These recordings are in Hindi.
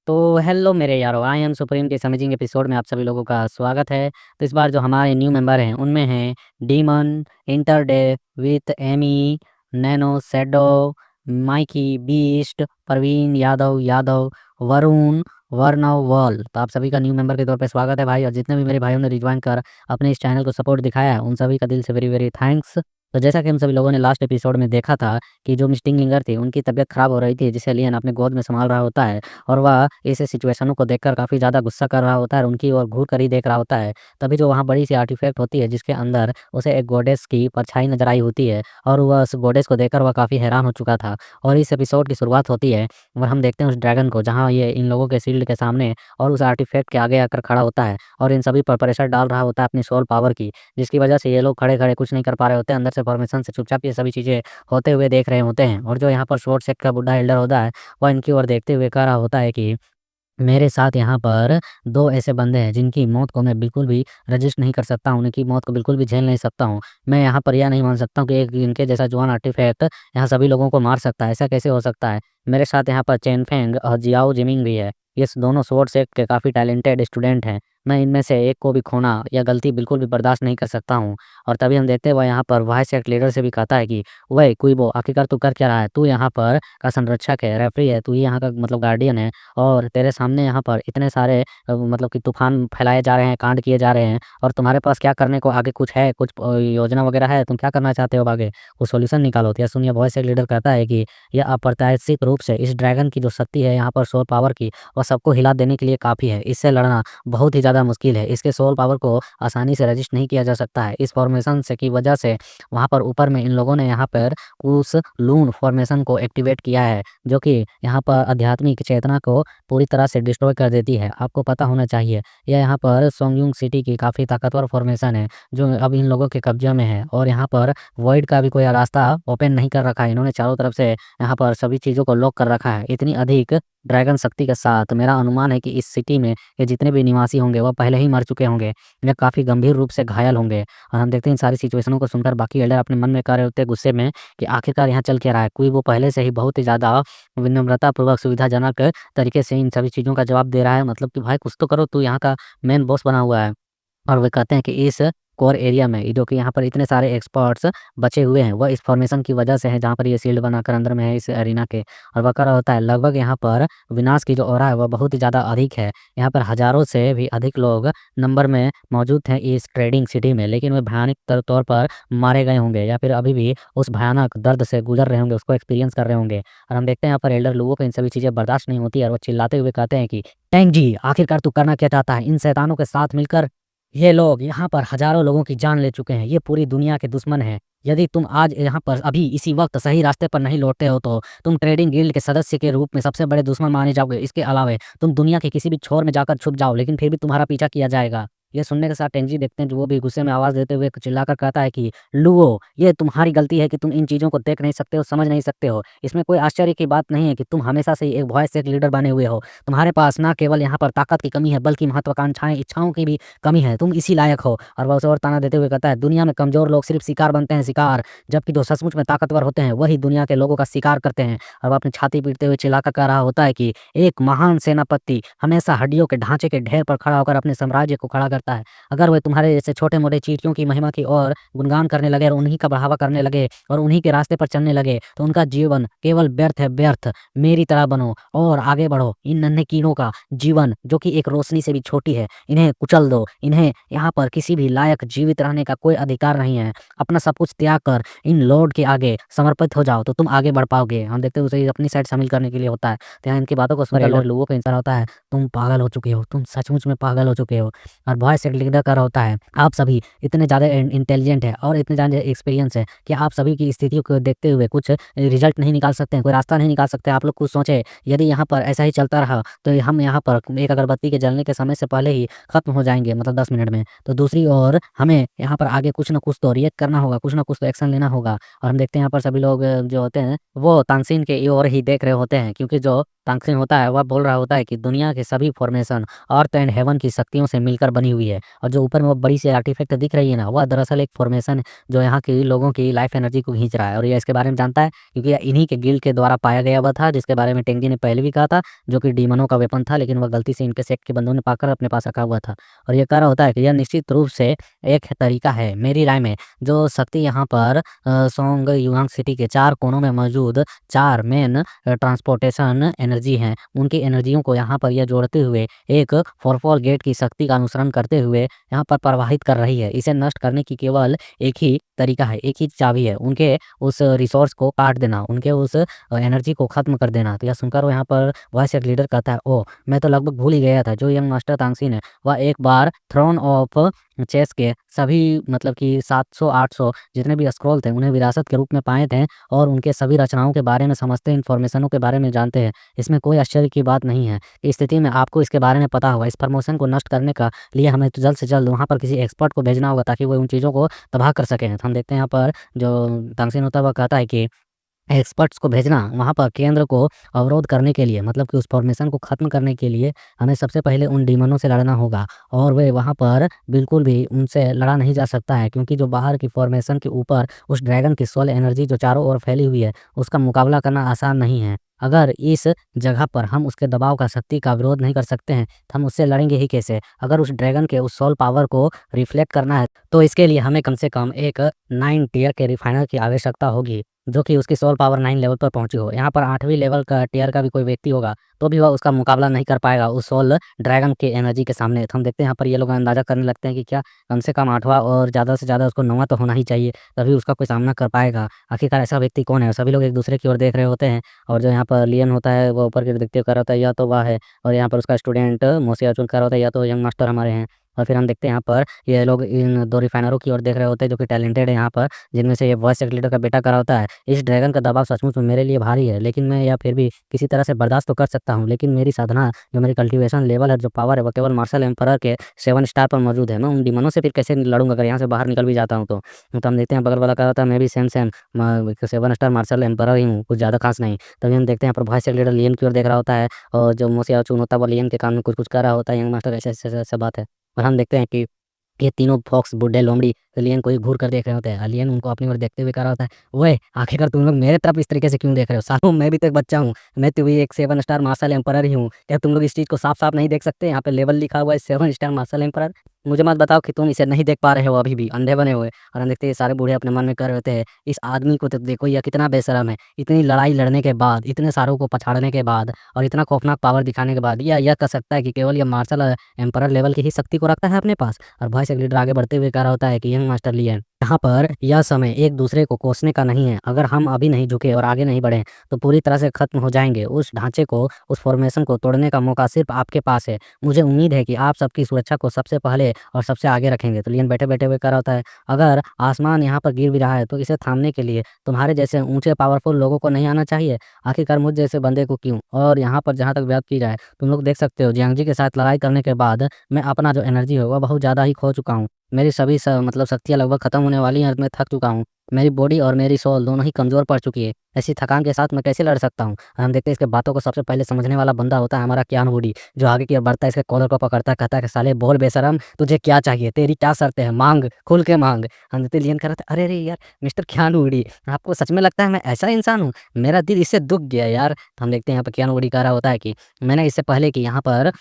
तो हेलो मेरे यारो, आई एम सुप्रीम के अमेजिंग एपिसोड में आप सभी लोगों का स्वागत है। तो इस बार जो हमारे न्यू मेंबर हैं उनमें हैं डीमन, इंटरडे with Amy, Nano, Shadow, Mikey, Beast, Praveen Yadav, Varun, Varnav, Wall. तो आप सभी का न्यू मेंबर के तौर पे स्वागत है भाई। और जितने भी मेरे भाइयों ने रिज्वाइन कर अपने इस चैनल को सपोर्ट दिखाया है उन सभी का दिल से वेरी वेरी थैंक्स। तो जैसा कि हम सभी लोगों ने लास्ट एपिसोड में देखा था कि जो मिस्टिंग लिंगर थी उनकी तबीयत खराब हो रही थी, जिसे लियन अपने गोद में संभाल रहा होता है और वह ऐसे सिचुएशनों को देखकर काफ़ी ज़्यादा गुस्सा कर रहा होता है और उनकी ओर घूर कर ही देख रहा होता है। तभी जो वहाँ बड़ी सी आर्टिफैक्ट होती है जिसके अंदर उसे एक गॉडेस की परछाई नजर आई होती है और वह उस गॉडेस को देखकर वह काफ़ी हैरान हो चुका था। और इस एपिसोड की शुरुआत होती है और हम देखते हैं उस ड्रैगन को जहाँ ये इन लोगों के शील्ड के सामने और उस आर्टिफैक्ट के आगे आकर खड़ा होता है और इन सभी पर प्रेशर डाल रहा होता है अपनी सोल पावर की, जिसकी वजह से ये लोग खड़े खड़े कुछ नहीं कर पा रहे होते, अंदर से फॉर्मेशन से चुपचाप ये सभी चीज़ें होते हुए देख रहे होते हैं। और जो यहाँ पर शॉर्ट सेट का बुढ़ा एल्डर होता है वह इनकी ओर देखते हुए कह रहा होता है कि मेरे साथ यहाँ पर 2 ऐसे बंदे हैं जिनकी मौत को मैं बिल्कुल भी रजिस्ट नहीं कर सकता हूँ, उनकी मौत को बिल्कुल भी झेल नहीं सकता हूँ। मैं यहाँ पर यह नहीं मान सकता हूँ कि एक इनके जैसा जवान आर्टिफैक्ट यहाँ सभी लोगों को मार सकता है, ऐसा कैसे हो सकता है। मेरे साथ यहाँ पर चेन फेंग और जियाओ जिमिंग भी है। ये दोनों स्वॉर्ड सेक्ट के काफ़ी टैलेंटेड स्टूडेंट हैं। मैं इनमें से एक को भी खोना या गलती बिल्कुल भी बर्दाश्त नहीं कर सकता हूँ। और तभी हम देखते हैं वह यहाँ पर वाइस सेक्ट लीडर से भी कहता है कि वही कुइबो, आखिरकार तू कर क्या रहा है? तू यहाँ पर का संरक्षक है, रेफरी है, तू ही यहाँ का मतलब गार्डियन है और तेरे सामने यहाँ पर इतने सारे मतलब कि तूफान फैलाए जा रहे हैं, कांड किए जा रहे हैं और तुम्हारे पास क्या करने को आगे कुछ है, कुछ योजना वगैरह है? तुम क्या करना चाहते हो आगे? कुछ सॉल्यूशन निकालो। तो यह सुनिए वॉइस सेक्ट लीडर कहता है कि यह अप्रत्याशित रूप से इस ड्रैगन की जो शक्ति है यहाँ पर सोल पावर की, वह सबको हिला देने के लिए काफ़ी है। इससे लड़ना बहुत ही ज़्यादा मुश्किल है। इसके सोल पावर को आसानी से रजिस्ट नहीं किया जा सकता है। इस फॉर्मेशन से की वजह से वहाँ पर ऊपर में इन लोगों ने यहाँ पर उस लून फॉर्मेशन को एक्टिवेट किया है, जो कि यहाँ पर आध्यात्मिक चेतना को पूरी तरह से डिस्ट्रॉय कर देती है। आपको पता होना चाहिए यह यहाँ पर सोंगयुंग सिटी की काफ़ी ताकतवर फॉर्मेशन है जो अब इन लोगों के कब्जे में है और यहाँ पर वॉइड का भी कोई रास्ता ओपन नहीं कर रखा है। इन्होंने चारों तरफ से यहाँ पर सभी चीज़ों को लॉक कर रखा है। इतनी अधिक ड्रैगन शक्ति के साथ मेरा अनुमान है कि इस सिटी में ये जितने भी निवासी होंगे वह पहले ही मर चुके होंगे या काफ़ी गंभीर रूप से घायल होंगे। और हम देखते हैं इन सारी सिचुएशनों को सुनकर बाकी एल्डर अपने मन में कह रहे होते हैं गुस्से में कि आखिरकार यहाँ चल क्या रहा है। कोई वो पहले से ही बहुत ही ज़्यादा विनम्रतापूर्वक सुविधाजनक तरीके से इन सभी चीज़ों का जवाब दे रहा है, मतलब कि भाई कुछ तो करो, तू यहाँ का मेन बॉस बना हुआ है। और वे कहते हैं कि इस कोर एरिया में जो कि यहाँ पर इतने सारे एक्सपर्ट्स बचे हुए हैं वह इस फॉर्मेशन की वजह से है जहाँ पर ये शील्ड बनाकर अंदर में है इस एरिना के। और वह कह रहा होता है लगभग यहाँ पर विनाश की जो ऑरा है वह बहुत ही ज़्यादा अधिक है। यहाँ पर हज़ारों से भी अधिक लोग नंबर में मौजूद हैं इस ट्रेडिंग सिटी में, लेकिन वे भयानक तौर पर मारे गए होंगे या फिर अभी भी उस भयानक दर्द से गुजर रहे होंगे, उसको एक्सपीरियंस कर रहे होंगे। और हम देखते हैं यहाँ पर एल्डर लोगों को इन सभी चीज़ें बर्दाश्त नहीं होती है और वो चिल्लाते हुए कहते हैं कि टैंक जी, आखिरकार तू करना क्या चाहता है? इन शैतानों के साथ मिलकर ये लोग यहाँ पर हजारों लोगों की जान ले चुके हैं। ये पूरी दुनिया के दुश्मन हैं। यदि तुम आज यहाँ पर अभी इसी वक्त सही रास्ते पर नहीं लौटते हो तो तुम ट्रेडिंग गिल्ड के सदस्य के रूप में सबसे बड़े दुश्मन माने जाओगे। इसके अलावा तुम दुनिया के किसी भी छोर में जाकर छुप जाओ, लेकिन फिर भी तुम्हारा पीछा किया जाएगा। ये सुनने के साथ टेंजी देखते हैं जो वो भी गुस्से में आवाज देते हुए चिल्लाकर कहता है कि लुओ, ये तुम्हारी गलती है कि तुम इन चीज़ों को देख नहीं सकते हो, समझ नहीं सकते हो। इसमें कोई आश्चर्य की बात नहीं है कि तुम हमेशा से ही एक वॉइस एक लीडर बने हुए हो। तुम्हारे पास ना केवल यहाँ पर ताकत की कमी है बल्कि महत्वाकांक्षाएं, इच्छाओं की भी कमी है। तुम इसी लायक हो। और वह उसे और ताना देते हुए कहता है दुनिया में कमजोर लोग सिर्फ शिकार बनते हैं, शिकार, जबकि जो सचमुच में ताकतवर होते हैं वही दुनिया के लोगों का शिकार करते हैं। और वह अपनी छाती पीटते हुए चिल्लाकर कह रहा होता है कि एक महान सेनापति हमेशा हड्डियों के ढांचे के ढेर पर खड़ा होकर अपने साम्राज्य को खड़ा करता है। अगर वे तुम्हारे जैसे छोटे मोटे चींटियों की महिमा की ओर गुणगान करने लगे और उन्हीं का बढ़ावा करने लगे और उन्हीं के रास्ते पर चलने लगे तो उनका जीवन केवल व्यर्थ है, व्यर्थ। मेरी तरह बनो और आगे बढ़ो। इन नन्हे कीड़ों का जीवन जो कि एक रोशनी से भी छोटी है, इन्हें कुचल दो। इन्हें यहाँ पर किसी भी लायक जीवित रहने का कोई अधिकार नहीं है। अपना सब कुछ त्याग कर इन लॉर्ड के आगे समर्पित हो जाओ तो तुम आगे बढ़ पाओगे। हम देखते हैं उसे अपनी साइड शामिल करने के लिए होता है। तो यहाँ इनकी बातों को सुनकर एल्डर लोगों का इंसान होता है तुम पागल हो चुके हो, तुम सचमुच में पागल हो चुके हो। और वॉइस एक लीडर कर होता है आप सभी इतने ज़्यादा इंटेलिजेंट है और इतने ज़्यादा एक्सपीरियंस है कि आप सभी की स्थितियों को देखते हुए कुछ रिजल्ट नहीं निकाल सकते हैं, कोई रास्ता नहीं निकाल सकते। आप लोग कुछ सोचे यदि यहाँ पर ऐसा ही चलता रहा तो हम यहाँ पर एक अगरबत्ती के जलने के समय से पहले ही खत्म हो जाएंगे, मतलब 10 मिनट में। तो दूसरी ओर हमें यहाँ पर आगे कुछ ना कुछ तो रिएक्ट करना होगा, कुछ ना कुछ तो एक्शन लेना होगा। और हम देखते हैं यहाँ पर सभी लोग जो होते हैं वो तानसेन के ओर ही देख रहे होते हैं, क्योंकि जो तानसेन होता है वह बोल रहा होता है कि दुनिया के सभी फॉर्मेशन अर्थ एंड हेवन की शक्तियों से मिलकर बनी हुई हुई है और जो ऊपर में वो बड़ी सी आर्टिफैक्ट दिख रही है ना, वह दरअसल एक फॉर्मेशन है जो यहाँ के लोगों की लाइफ एनर्जी को खींच रहा है और ये इसके बारे में जानता है क्योंकि ये इन्हीं के गिल्ड के द्वारा पाया गया हुआ था, जिसके बारे में टेंगी ने पहले भी कहा था, जो कि डीमनों का वेपन था, लेकिन वह गलती से इनके सेक्ट के बंदों ने पाकर अपने पास रखा हुआ था। और ये कह रहा होता है कि यह निश्चित रूप से एक तरीका है मेरी राय में, जो शक्ति यहाँ पर सोंग युआंग सिटी के 4 कोनों में मौजूद 4 मेन ट्रांसपोर्टेशन एनर्जी हैं, उनकी एनर्जियों को यहाँ पर यह जोड़ते हुए एक फोरफॉल गेट की शक्ति का अनुसरण करते हुए यहाँ पर प्रवाहित कर रही है। इसे नष्ट करने की केवल एक ही तरीका है, एक ही चाबी है, उनके उस रिसोर्स को काट देना, उनके उस एनर्जी को खत्म कर देना। तो यह सुनकर वो यहाँ पर वॉइस एक लीडर कहता है, ओह मैं तो लगभग भूल ही गया था, जो यंग मास्टर तांगसीन है वह एक बार थ्रोन ऑफ चेस के सभी मतलब कि 700-800 जितने भी स्क्रॉल थे उन्हें विरासत के रूप में पाए थे और उनके सभी रचनाओं के बारे में समझते इन्फॉर्मेशनों के बारे में जानते हैं। इसमें कोई आश्चर्य की बात नहीं है। इस स्थिति में आपको इसके बारे में पता होगा। इस प्रमोशन को नष्ट करने का लिए हमें तो जल्द से जल्द वहाँ पर किसी एक्सपर्ट को भेजना होगा ताकि वो उन चीज़ों को तबाह कर सकें। तो हम देखते हैं यहाँ पर जो तांगसीन होता है वह कहता है कि एक्सपर्ट्स को भेजना वहाँ पर केंद्र को अवरोध करने के लिए, मतलब कि उस फॉर्मेशन को ख़त्म करने के लिए हमें सबसे पहले उन डीमनों से लड़ना होगा और वे वहाँ पर बिल्कुल भी उनसे लड़ा नहीं जा सकता है क्योंकि जो बाहर की फॉर्मेशन के ऊपर उस ड्रैगन की सोल एनर्जी जो चारों ओर फैली हुई है उसका मुकाबला करना आसान नहीं है। अगर इस जगह पर हम उसके दबाव का शक्ति का विरोध नहीं कर सकते हैं तो हम उससे लड़ेंगे ही कैसे? अगर उस ड्रैगन के उस सोल पावर को रिफ्लेक्ट करना है तो इसके लिए हमें कम से कम एक 9 टियर के रिफाइनर की आवश्यकता होगी जो कि उसकी सोल पावर 9 लेवल पर पहुंची हो। यहाँ पर 8वीं लेवल का टियर का भी कोई व्यक्ति होगा तो भी वह उसका मुकाबला नहीं कर पाएगा उस सोल ड्रैगन के एनर्जी के सामने। तो हम देखते हैं यहाँ पर ये लोग अंदाजा करने लगते हैं कि क्या कम से कम 8वां और ज़्यादा से ज़्यादा उसको 9वां तो होना ही चाहिए, तभी उसका कोई सामना कर पाएगा। आखिरकार ऐसा व्यक्ति कौन है? सभी लोग एक दूसरे की ओर देख रहे होते हैं और जो यहाँ पर लियन होता है वो ऊपर की ओर देखते हुए कर रहा होता है या तो वह है, और यहाँ पर उसका स्टूडेंट मोसिया चुन कर रहा होता है या तो यंग मास्टर हमारे हैं। और फिर हम देखते हैं यहाँ पर ये लोग इन 2 रिफाइनरों की ओर देख रहे होते हैं जो कि टैलेंटेड है यहाँ पर, जिनमें से ये वॉइस एक लीडर का बेटा करा होता है। इस ड्रैगन का दबाव सचमुच में मेरे लिए भारी है, लेकिन मैं यह फिर भी किसी तरह से बर्दाश्त तो कर सकता हूँ। लेकिन मेरी साधना जो मेरी कल्टीवेशन लेवल है, जो पावर है, वो केवल मार्शल एम्परर के 7 स्टार पर मौजूद है। मैं उन डिमोनों से फिर कैसे लड़ूंगा अगर यहाँ से बाहर निकल भी जाता हूँ तो हम देखते हैं बगल वाला कह रहा था मैं भी सेम 7 स्टार मार्शल एम्परर ही हूँ, कुछ ज़्यादा खास नहीं। तभी हम देखते हैं यहाँ पर वॉइस एक लीडर लियन की ओर देख रहा होता है और जो मोसिया चुन होता है वो लियन के कान में कुछ कर रहा होता है। यंग मास्टर ऐसे बात है और हम देखते हैं कि ये तीनों फॉक्स बुड्ढे लोमड़ी एलियन को ही घूर कर देख रहे होते हैं। एलियन उनको अपनी ओर देखते हुए कह रहा होता है, ओए आखिरकार तुम लोग मेरे तरफ इस तरीके से क्यों देख रहे हो? सालों मैं भी तो एक बच्चा हूँ, मैं तो भी एक 7 स्टार मार्शल एम्परर ही हूँ। क्या तुम लोग इस चीज़ को साफ साफ नहीं देख सकते? यहाँ पे लेवल लिखा हुआ है 7 स्टार मार्शल एम्परर। मुझे मत बताओ कि तुम इसे नहीं देख पा रहे हो, अभी भी अंधे बने हुए। और हम देखते हैं सारे बूढ़े अपने मन में कर रहे होते हैं, इस आदमी को तो देखो यह कितना बेशरम है। इतनी लड़ाई लड़ने के बाद, इतने सारों को पछाड़ने के बाद और इतना खौफनाक पावर दिखाने के बाद यह कह सकता है कि केवल यह मार्शल एम्परर लेवल की ही शक्ति को रखता है अपने पास। और वॉइस एक लीडर आगे बढ़ते हुए कह रहा होता है कि यंग मास्टर लियन, यहाँ पर यह समय एक दूसरे को कोसने का नहीं है। अगर हम अभी नहीं झुके और आगे नहीं बढ़े तो पूरी तरह से खत्म हो जाएंगे। उस ढांचे को, उस फॉर्मेशन को तोड़ने का मौका सिर्फ आपके पास है। मुझे उम्मीद है कि आप सबकी सुरक्षा को सबसे पहले और सबसे आगे रखेंगे। तो लियन बैठे बैठे हुए कह रहा होता है, अगर आसमान यहाँ पर गिर भी रहा है तो इसे थामने के लिए तुम्हारे जैसे ऊंचे पावरफुल लोगों को नहीं आना चाहिए। आखिरकार मुझ जैसे बंदे को क्यों? और यहाँ पर जहाँ तक बात की जाए, तुम लोग देख सकते हो जियांगजी के साथ लड़ाई करने के बाद मैं अपना जो एनर्जी है वह बहुत ज़्यादा ही खो चुका हूँ। मेरी सभी मतलब शक्तियाँ लगभग खत्म होने वाली हैं और मैं थक चुका हूँ। मेरी बॉडी और मेरी सोल दोनों ही कमज़ोर पड़ चुकी है। ऐसी थकान के साथ मैं कैसे लड़ सकता हूँ? और हम देखते हैं इसके बातों को सबसे पहले समझने वाला बंदा होता है हमारा कियान वूडी, जो आगे की ओर बढ़ता है, इसके कॉलर को पकड़ता है, कहता है कि साले बोल बेशरम, तुझे क्या चाहिए? तेरी क्या शर्तें हैं? मांग, खुल के मांग। हम देखते हैं लियन कह रहा था, अरे यार मिस्टर कियान वूडी, आपको सच में लगता है मैं ऐसा इंसान हूँ? मेरा दिल इससे दुख गया यार। तो हम देखते हैं यहाँ पर कियान वूडी कह रहा होता है कि मैंने इससे पहले कि यहाँ पर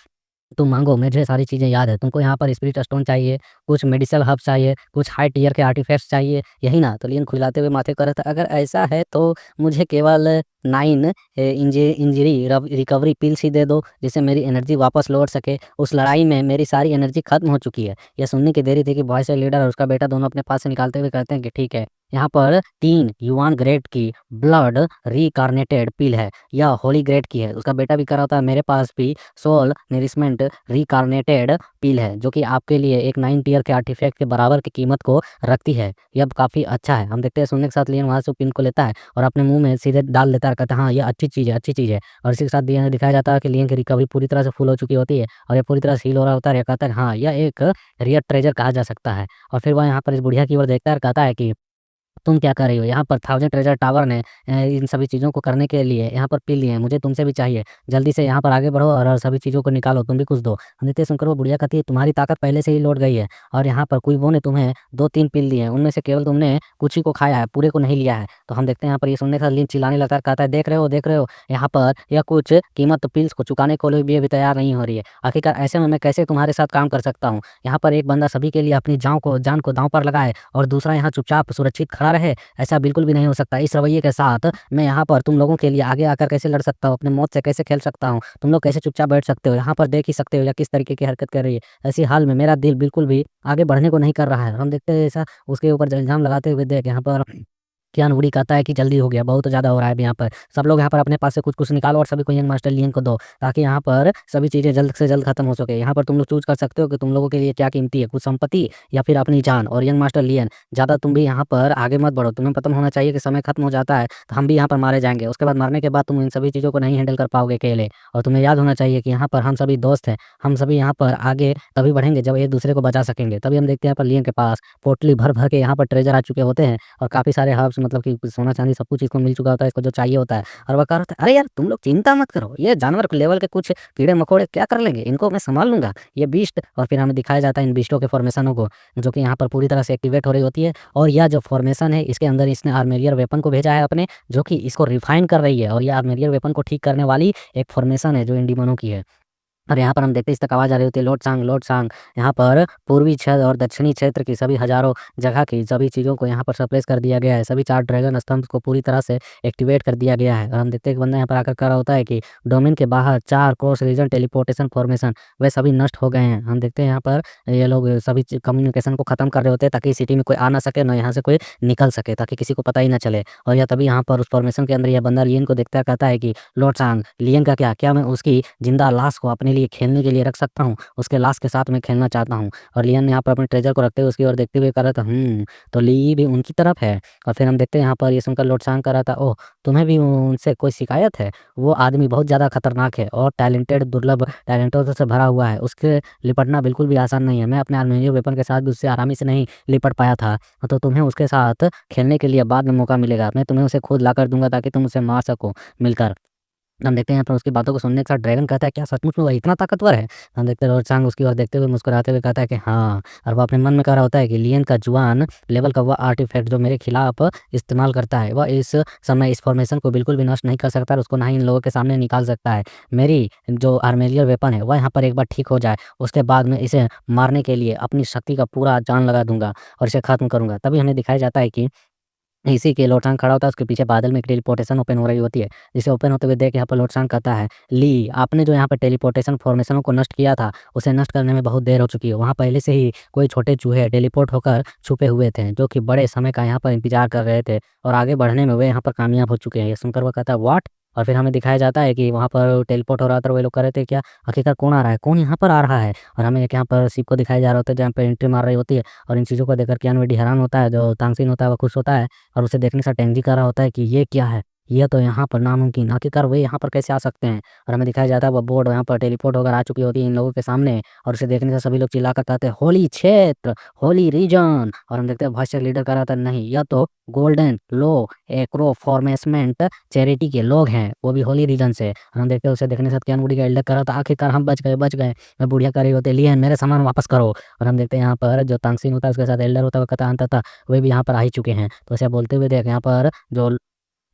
तुम माँगो, मुझे सारी चीज़ें याद है। तुमको यहाँ पर स्पिरिट स्टोन चाहिए, कुछ मेडिसिनल हर्ब्स चाहिए, कुछ हाई टियर के आर्टिफैक्ट्स चाहिए, यही ना? तो लियन खुजलाते हुए माथे कर रहा था, अगर ऐसा है तो मुझे केवल 9 इंजरी रिकवरी पिल्स ही दे दो, जिससे मेरी एनर्जी वापस लौट सके। उस लड़ाई में मेरी सारी एनर्जी खत्म हो चुकी है। यह सुनने की देरी थी कि वॉइस लीडर और उसका बेटा दोनों अपने पास से निकालते हुए कहते हैं कि ठीक है, यहाँ पर 3 युआन ग्रेड की ब्लड रिकार्नेटेड पिल है, यह होली ग्रेड की है। उसका बेटा भी कर रहा था, मेरे पास भी सोल नरिशमेंट रिकार्नेटेड पिल है, जो कि आपके लिए एक 9 टियर के आर्टिफैक्ट के बराबर की कीमत को रखती है। यह काफ़ी अच्छा है। हम देखते हैं सुनने के साथ लियन वहाँ से पिन को लेता है और अपने मुंह में सीधे डाल देता है, कहता है हाँ ये अच्छी चीज़ है, अच्छी चीज़ है। और इसी के साथ दिखाया जाता है कि लियन की रिकवरी पूरी तरह से फुल हो चुकी होती है और ये पूरी तरह से हील हो रहा होता है। यह कहता है हाँ यह एक रियल ट्रेजर कहा जा सकता है। और फिर वह यहाँ पर इस बुढ़िया की ओर देखता है और कहता है कि तुम क्या कर रही हो? यहाँ पर थाउज़ेंड ट्रेजर टावर ने इन सभी चीज़ों को करने के लिए यहाँ पर पी लिए हैं, मुझे तुमसे भी चाहिए। जल्दी से यहाँ पर आगे बढ़ो और सभी चीज़ों को निकालो, तुम भी कुछ दो। नित्य सुनकर वो बुढ़िया कहती है, तुम्हारी ताकत पहले से ही लौट गई है और यहाँ पर कुइवों ने तुम्हें 2-3 पील दिए हैं, उनमें से केवल तुमने कुछ ही को खाया है, पूरे को नहीं लिया है। तो हम देखते हैं यहाँ पर ये सुनने के बाद लिन चिल्लाने लगता है, कहता है, देख रहे हो, यहाँ पर यह कुछ कीमत पिल्स को चुकाने को लिए भी अभी तैयार नहीं हो रही है। आखिरकार ऐसे में मैं कैसे तुम्हारे साथ काम कर सकता हूँ? यहाँ पर एक बंदा सभी के लिए अपनी जान को दाँव पर लगाए और दूसरा यहाँ चुपचाप सुरक्षित खड़ा रहे, ऐसा बिल्कुल भी नहीं हो सकता। इस रवैये के साथ मैं यहाँ पर तुम लोगों के लिए आगे आकर कैसे लड़ सकता हूँ, अपनी मौत से कैसे खेल सकता हूँ? तुम लोग कैसे चुपचाप बैठ सकते हो? यहाँ पर देख ही सकते हो या किस तरीके की हरकत कर रही है। ऐसी हाल में मेरा दिल बिल्कुल भी आगे बढ़ने को नहीं कर रहा है। हम देखते हैं ऐसा उसके ऊपर इल्ज़ाम लगाते हुए देख यहाँ पर कियान वुडी कहता है कि जल्दी हो गया, बहुत ज़्यादा हो रहा है अभी यहाँ पर। सब लोग यहाँ पर अपने पास से कुछ-कुछ निकालो और सभी को यंग मास्टर लियन को दो, ताकि यहाँ पर सभी चीज़ें जल्द से जल्द खत्म हो सके। यहाँ पर तुम लोग चूज़ कर सकते हो कि तुम लोगों के लिए क्या कीमती है, कुछ संपत्ति या फिर अपनी जान। और यंग मास्टर लियन, ज़्यादा तुम भी यहाँ पर आगे मत बढ़ो, तुम्हें पता होना चाहिए कि समय खत्म हो जाता है, तो हम भी यहाँ पर मारे जाएँगे। उसके बाद मरने के बाद तुम इन सभी चीज़ों को नहीं हैंडल कर पाओगे अकेले। और तुम्हें याद होना चाहिए कि यहाँ पर हम सभी दोस्त हैं, हम सभी यहाँ पर आगे तभी बढ़ेंगे जब एक-दूसरे को बचा सकेंगे। तभी हम देखते हैं यहाँ पर लियन के पास पोटली भर-भर के यहाँ पर ट्रेजर आ चुके होते हैं और काफ़ी सारे हर्ब्स मतलब कि सोना चांदी सब कुछ इसको मिल चुका होता है, इसको जो चाहिए होता है। और वह कह रहा था, "अरे यार, तुम लोग चिंता मत करो, ये जानवर लेवल के कुछ कीड़े-मकोड़े क्या कर लेंगे? इनको मैं सँभाल लूँगा, ये बीस्ट।" और फिर हमें दिखाया जाता है इन बीस्टों के फ़ॉर्मेशनों को, जो कि यहाँ पर पूरी तरह से एक्टिवेट हो रही होती है। और यह जो फ़ॉर्मेशन है, इसके अंदर इसने आर्मेरियर वेपन को भेजा है अपने, जो कि इसको रिफ़ाइन कर रही है। और ये आर्मेरियर वेपन को ठीक करने वाली एक फ़ॉर्मेशन है, जो इन डिमोनों की है। और यहाँ पर हम देखते हैं इस तक आवाज़ आ रही होती है, लोड सांग। यहाँ पर पूर्वी क्षेत्र और दक्षिणी क्षेत्र की सभी हज़ारों जगह की सभी चीज़ों को यहाँ पर सप्रेस कर दिया गया है। सभी 4 ड्रैगन स्तंभ को पूरी तरह से एक्टिवेट कर दिया गया है। और हम देखते हैं कि बंदा यहाँ पर आकर कह रहा होता है कि डोमेन के बाहर 4 क्रॉस रीजन टेलीपोर्टेशन फॉर्मेशन वे सभी नष्ट हो गए हैं। हम देखते हैं यहाँ पर ये लोग सभी कम्युनिकेशन को ख़त्म कर रहे होते हैं, ताकि सिटी में कोई आ ना सके, ना यहाँ से कोई निकल सके, ताकि किसी को पता ही ना चले। और यह तभी यहाँ पर उस फॉर्मेशन के अंदर यह बंदा लियन को देखता है, कहता है कि लॉर्ड सांग, लियन का क्या? क्या मैं उसकी ज़िंदा लाश को अपने लिए खेलने के लिए रख सकता हूँ? उसके लाश के साथ मैं खेलना चाहता हूँ। और लियन यहाँ पर अपने ट्रेजर को रखते हुए उसकी ओर देखते हुए कह रहा था, तो ली भी उनकी तरफ है। और फिर हम देखते हैं यहाँ पर ये सुनकर लॉर्ड सांग कह रहा था, ओह! तुम्हें भी उनसे कोई शिकायत है? वो आदमी बहुत ज़्यादा खतरनाक है और दुर्लभ टैलेंटों से भरा हुआ है। उसके लिपटना बिल्कुल भी आसान नहीं है। मैं अपने आर्मेनियम वेपन के साथ भी उससे आसानी से नहीं लिपट पाया था। तो तुम्हें उसके साथ खेलने के लिए बाद में मौका मिलेगा। मैं तुम्हें उसे खुद लाकर दूँगा, ताकि तुम उसे मार सको मिलकर। हम देखते हैं यहाँ पर उसकी बातों को सुनने के साथ ड्रैगन कहता है, क्या सचमुच में वह इतना ताकतवर है? हम देखते हैं लॉर्ड सांग उसकी ओर देखते हुए मुस्कुराते हुए कहता है कि हाँ। और वो अपने मन में कह रहा होता है कि लियन का जुआन लेवल का वह आर्टिफैक्ट जो मेरे खिलाफ इस्तेमाल करता है, वह इस समय इस फॉर्मेशन को बिल्कुल भी नष्ट नहीं कर सकता और उसको ना ही इन लोगों के सामने निकाल सकता है। मेरी जो आर्मेलियर वेपन है वह यहाँ पर एक बार ठीक हो जाए, उसके बाद मैं इसे मारने के लिए अपनी शक्ति का पूरा जान लगा दूंगा और इसे खत्म करूंगा। तभी हमें दिखाया जाता है कि इसी के लोटसांग खड़ा होता है, उसके पीछे बादल में एक टेलीपोर्टेशन ओपन हो रही होती है, जिसे ओपन होते हुए देख यहाँ पर लोटसांग कहता है, ली, आपने जो यहाँ पर टेलीपोर्टेशन फॉर्मेशनों को नष्ट किया था, उसे नष्ट करने में बहुत देर हो चुकी है। वहाँ पहले से ही कोई छोटे चूहे टेलीपोर्ट होकर छुपे हुए थे, जो कि बड़े समय का यहाँ पर इंतजार कर रहे थे और आगे बढ़ने में वे यहाँ पर कामयाब हो चुके हैं। ये सुनकर वो कहता है, व्हाट? और फिर हमें दिखाया जाता है कि वहाँ पर टेलीपोर्ट हो रहा था, वो लोग कह रहे थे क्या आखिरकार कौन आ रहा है, कौन यहाँ पर आ रहा है? और हमें एक यहाँ पर शिप को दिखाया जा रहा होता है, जहाँ पे एंट्री मार रही होती है। और इन चीज़ों को देखकर कियान वेडी हैरान होता है, जो तांगसिन होता है वो खुश होता है और उसे देखने से टेंजी कर रहा होता है कि ये क्या है? ये तो यहाँ पर नामुमकिन, आखिरकार वे यहाँ पर कैसे आ सकते हैं? और हमें दिखाया जाता है वो बोर्ड यहाँ पर टेलीपोर्ट होकर आ चुकी होती है इन लोगों के सामने और उसे देखने से सभी लोग चिल्लाकर कहते हैं, होली क्षेत्र, होली रीजन। और हम देखते हैं वॉइस लीडर कह रहा था, नहीं, यह तो गोल्डन लो एक्रो फॉर्मेसमेंट चैरिटी के लोग हैं, वो भी होली रीजन से। और हम देखते हैं उसे देखने से कियान वुडी का एल्डर कर रहा था, आखिरकार हम बच गए। मैं बुढ़िया कर रही होते, लियन मेरे सामान वापस करो। और हम देखते हैं यहाँ पर जो तांगसिन होता है उसके साथ एल्डर होता है, वो कहता अंत था, वे भी यहाँ पर आ ही चुके हैं। तो ऐसे बोलते हुए देख यहाँ पर जो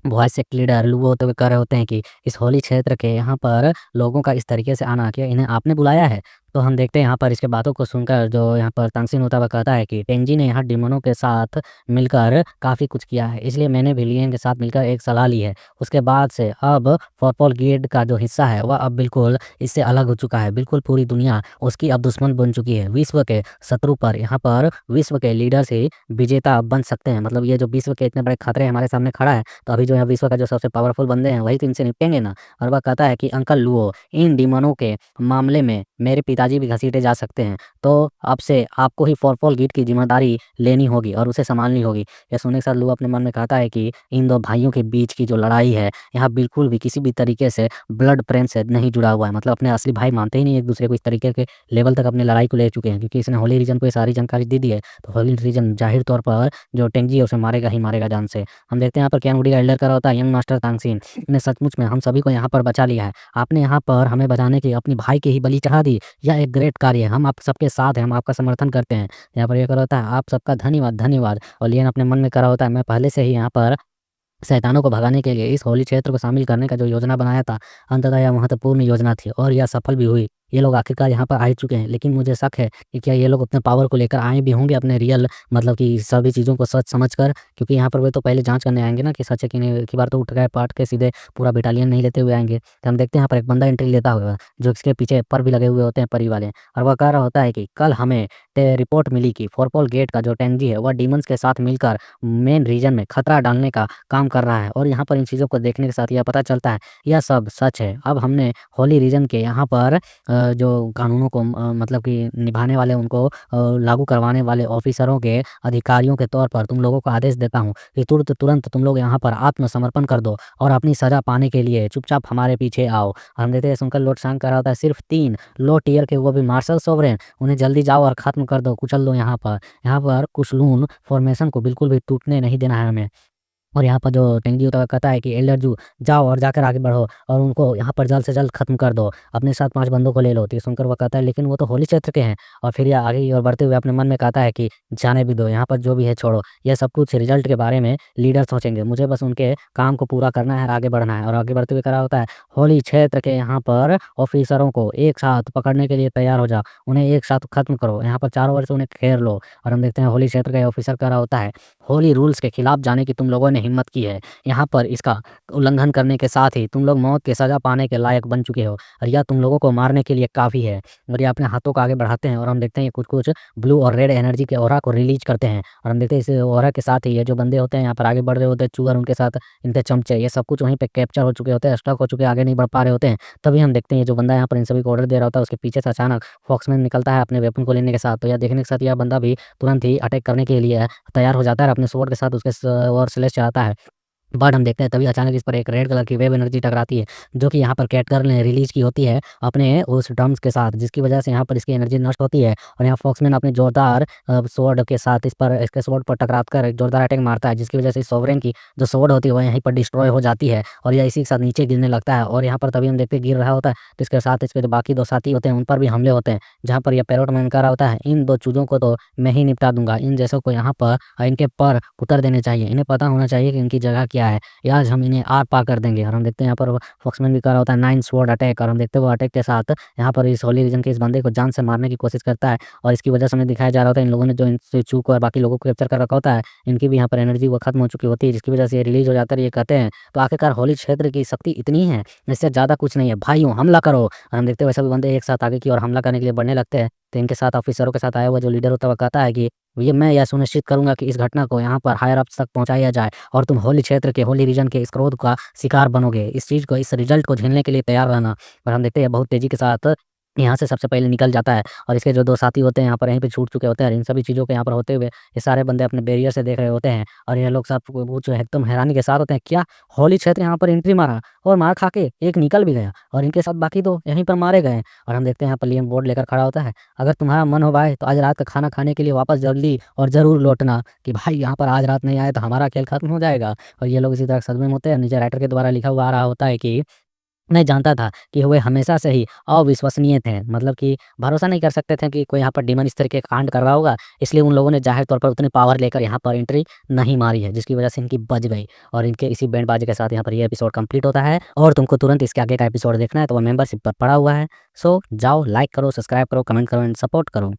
वॉइस सेक्ट लीडर लुओ होते हुए कह रहे होते हैं कि इस होली क्षेत्र के यहाँ पर लोगों का इस तरीके से आना, क्या इन्हें आपने बुलाया है? तो हम देखते हैं यहाँ पर इसके बातों को सुनकर जो यहाँ पर तांगसिन होता हुआ कहता है कि टेंजी ने यहाँ डिमोनों के साथ मिलकर काफ़ी कुछ किया है, इसलिए मैंने भी लियन के साथ मिलकर एक सलाह ली है। उसके बाद से अब फॉरपॉल गिल्ड का जो हिस्सा है वह अब बिल्कुल इससे अलग हो चुका है। बिल्कुल पूरी दुनिया उसकी अब दुश्मन बन चुकी है। विश्व के शत्रु पर यहाँ पर विश्व के लीडर से विजेता बन सकते हैं। मतलब ये जो विश्व के इतने बड़े खतरे हमारे सामने खड़ा है, तो अभी जो है विश्व का जो सबसे पावरफुल बंदे हैं वही तो इनसे निपटेंगे ना। और वह कहता है कि अंकल लुओ, इन डिमोनों के मामले में मेरे पिता पिताजी भी घसीटे जा सकते हैं। तो अब से आपको ही फॉल गिट की ज़िम्मेदारी लेनी होगी और उसे सँभालनी होगी। यह सुनने के साथ लू अपने मन में कहता है कि इन 2 भाइयों के बीच की जो लड़ाई है, यहाँ बिल्कुल भी किसी भी तरीके से ब्लड प्रेम से नहीं जुड़ा हुआ है। मतलब अपने असली भाई मानते ही नहीं एक-दूसरे को, इस तरीके के लेवल तक अपनी लड़ाई को ले चुके हैं, क्योंकि इसने होली रीजन को ये सारी जानकारी दे दी है। तो होली रीजन ज़ाहिर तौर पर जो टेंजी है उसे मारेगा ही मारेगा जान से। हम देखते हैं यहाँ पर कियान वुडी का एल्डर कर रहा होता है यंग मास्टर तांगसीन ने सचमुच में हम सभी को यहाँ पर बचा लिया है। आपने यहाँ पर हमें बचाने के अपनी भाई की ही बलि चढ़ा दी। यह एक ग्रेट कार्य है। हम आप सबके साथ हैं, हम आपका समर्थन करते हैं। यहाँ पर ये कर रहा होता है आप सबका धन्यवाद, धन्यवाद। और लियन अपने मन में कर रहा होता है मैं पहले से ही यहाँ पर शैतानों को भगाने के लिए इस होली क्षेत्र को शामिल करने का जो योजना बनाया था, अंततः यह महत्वपूर्ण योजना थी और यह सफल भी हुई। ये लोग आखिरकार यहाँ पर आ ही चुके हैं, लेकिन मुझे शक है कि क्या ये लोग अपने पावर को लेकर आए भी होंगे अपने रियल मतलब कि सभी चीज़ों को सच समझ कर, क्योंकि यहाँ पर वे तो पहले जाँच करने आएँगे ना कि सच है कि नहीं। एक ही बार तो उठ गए पाट के सीधे पूरा बटालियन नहीं लेते हुए आएँगे। तो हम देखते हैं यहाँ पर एक बंदा एंट्री लेता हुआ, जो इसके पीछे पर भी लगे हुए होते हैं परी वाले, और वह कह रहा होता है कि कल हमें रिपोर्ट मिली कि फॉरपॉल गेट का जो टेंजी है वह डीमंस के साथ मिलकर मेन रीजन में खतरा डालने का काम कर रहा है। और यहाँ पर इन चीज़ों को देखने के साथ यह पता चलता है यह सब सच है। अब हमने होली रीजन के यहाँ पर जो कानूनों को मतलब कि निभाने वाले उनको लागू करवाने वाले ऑफिसरों के अधिकारियों के तौर पर तुम लोगों को आदेश देता हूँ कि तुरंत तुम लोग यहाँ पर आत्मसमर्पण कर दो और अपनी सजा पाने के लिए चुपचाप हमारे पीछे आओ। हम देखते हैं सुनकर लॉर्ड सांग कर रहा होता है सिर्फ 3 लो टियर के वो भी मार्शल सोवरेन, उन्हें जल्दी जाओ और खत्म कर दो, कुचल दो यहाँ पर। यहाँ पर कुशलून फॉर्मेशन को बिल्कुल भी टूटने नहीं देना है हमें। और यहाँ पर जो टेंगी होता है कहता है कि एल्डर जू जाओ और जाकर आगे बढ़ो और उनको यहाँ पर जल्द से जल्द खत्म कर दो, अपने साथ 5 बंदों को ले लो। तो ये सुनकर वो कहता है लेकिन वो तो होली क्षेत्र के हैं। और फिर यह आगे की ओर बढ़ते हुए अपने मन में कहता है कि जाने भी दो, यहाँ पर जो भी है छोड़ो, यह सब कुछ रिजल्ट के बारे में लीडर सोचेंगे, मुझे बस उनके काम को पूरा करना है और आगे बढ़ना है। और आगे बढ़ते हुए करा होता है होली क्षेत्र के यहाँ पर ऑफिसरों को एक साथ पकड़ने के लिए तैयार हो जाओ, उन्हें एक साथ खत्म करो, यहाँ पर चारों ओर से उन्हें घेर लो। और हम देखते हैं होली क्षेत्र का ऑफिसर करा होता है होली रूल्स के खिलाफ जाने की तुम लोगों ने हिम्मत की है, यहाँ पर इसका उल्लंघन करने के साथ ही तुम लोग मौत की सजा पाने के लायक बन चुके हो और यह तुम लोगों को मारने के लिए काफ़ी है। और ये अपने हाथों को आगे बढ़ाते हैं और हम देखते हैं ये कुछ ब्लू और रेड एनर्जी के ऑरा को रिलीज करते हैं। और हम देखते हैं इस ऑरा के साथ ही ये जो बंदे होते हैं यहाँ पर आगे बढ़ रहे होते हैं, चूगर उनके साथ इनके चमचे, ये सब कुछ वहीं पे कैप्चर हो चुके होते हैं, स्टक हो चुके हैं, आगे नहीं बढ़ पा रहे होते हैं। तभी हम देखते हैं ये जो बंदा यहाँ पर इन सभी को ऑर्डर दे रहा होता है उसके पीछे से अचानक फॉक्समैन निकलता है अपने वेपन को लेने के साथ। तो यह देखने के साथ यह बंदा भी तुरंत ही अटैक करने के लिए तैयार हो जाता है, अपने स्वॉर्ड के साथ उसके और स्लेश चलाता है। बट हम देखते हैं तभी अचानक इस पर एक रेड कलर की वेव एनर्जी टकराती है, जो कि यहाँ पर कैटगर्ल ने रिलीज की होती है अपने उस ड्रम्स के साथ, जिसकी वजह से यहाँ पर इसकी एनर्जी नष्ट होती है। और यहाँ फॉक्समैन अपने जोरदार स्वॉर्ड के साथ इसके स्वॉर्ड पर टकरा कर एक जोरदार अटैक मारता है, जिसकी वजह से सोवरेन की जो स्वॉर्ड होती है वह यहीं पर डिस्ट्रॉय हो जाती है और यह इसी के साथ नीचे गिरने लगता है। और यहाँ पर तभी हम देखते हैं गिर रहा होता है, तो इसके साथ इसके जो बाकी 2 साथी होते हैं उन पर भी हमले होते हैं, जहाँ पर यह पैरोट मैन कर रहा होता है इन 2 चूजों को तो मैं ही निपटा दूंगा, इन जैसों को यहाँ पर इनके पर उतर देने चाहिए, इन्हें पता होना चाहिए कि इनकी जगह क्या है, या आज हम इन्हें आर पार कर देंगे। और हम देखते हैं यहाँ पर फॉक्समैन भी कर रहा होता है 9 स्वॉर्ड अटैक, और हम देखते हैं वो अटैक के साथ यहाँ पर इस होली रीजन के इस बंदे को जान से मारने की कोशिश करता है। और इसकी वजह से हमें दिखाया जा रहा होता है इन लोगों ने जो इनसे चूक और बाकी लोगों को कैप्चर कर रखा होता है, इनकी भी यहाँ पर एनर्जी वो खत्म हो चुकी होती है, जिसकी वजह से ये रिलीज हो जाता है। ये कहते हैं तो आखिरकार होली क्षेत्र की शक्ति इतनी है, इससे ज़्यादा कुछ नहीं है, भाइयों हमला करो। और हम देखते हैं वैसे भी बंदे एक साथ आगे की और हमला करने के लिए बढ़ने लगते हैं। तो इनके साथ ऑफिसरों के साथ आया हुआ जो लीडर होता है वो कहता है कि मैं यह सुनिश्चित करूंगा कि इस घटना को यहाँ पर हायर अप्स तक पहुँचाया जाए और तुम होली क्षेत्र के होली रीजन के इस क्रोध का शिकार बनोगे, इस चीज़ को इस रिजल्ट को झेलने के लिए तैयार रहना। और हम देखते हैं बहुत तेज़ी के साथ यहाँ से सबसे पहले निकल जाता है और इसके जो 2 साथी होते हैं यहाँ पर यहीं पे छूट चुके होते हैं। और इन सभी चीज़ों के यहाँ पर होते हुए ये सारे बंदे अपने बैरियर से देख रहे होते हैं और ये लोग सब वो जो एकदम हैरानी के साथ होते हैं, क्या होली क्षेत्र यहाँ पर एंट्री मारा और मार खा के एक निकल भी गया और इनके साथ बाकी 2 यहीं पर मारे गए। और हम देखते हैं यहाँ पर लियन बोर्ड लेकर खड़ा होता है, अगर तुम्हारा मन हो भाई तो आज रात का खाना खाने के लिए वापस जल्दी और ज़रूर लौटना, कि भाई यहाँ पर आज रात नहीं आए तो हमारा खेल खत्म हो जाएगा। और ये लोग इसी तरह सदमे में होते हैं। नीचे राइटर के द्वारा लिखा हुआ आ रहा होता है कि मैं जानता था कि वे हमेशा से ही अविश्वसनीय थे, मतलब कि भरोसा नहीं कर सकते थे कि कोई यहाँ पर डीमन इस तरीके का कांड कर रहा होगा, इसलिए उन लोगों ने जाहिर तौर पर उतनी पावर लेकर यहाँ पर एंट्री नहीं मारी है, जिसकी वजह से इनकी बच गई। और इनके इसी बैंडबाजी के साथ यहाँ पर ये एपिसोड कंप्लीट होता है और तुमको तुरंत इसके आगे का एपिसोड देखना है तो वो मेंबरशिप पर पड़ा हुआ है। सो जाओ, लाइक करो, सब्सक्राइब करो, कमेंट करो एंड सपोर्ट करो।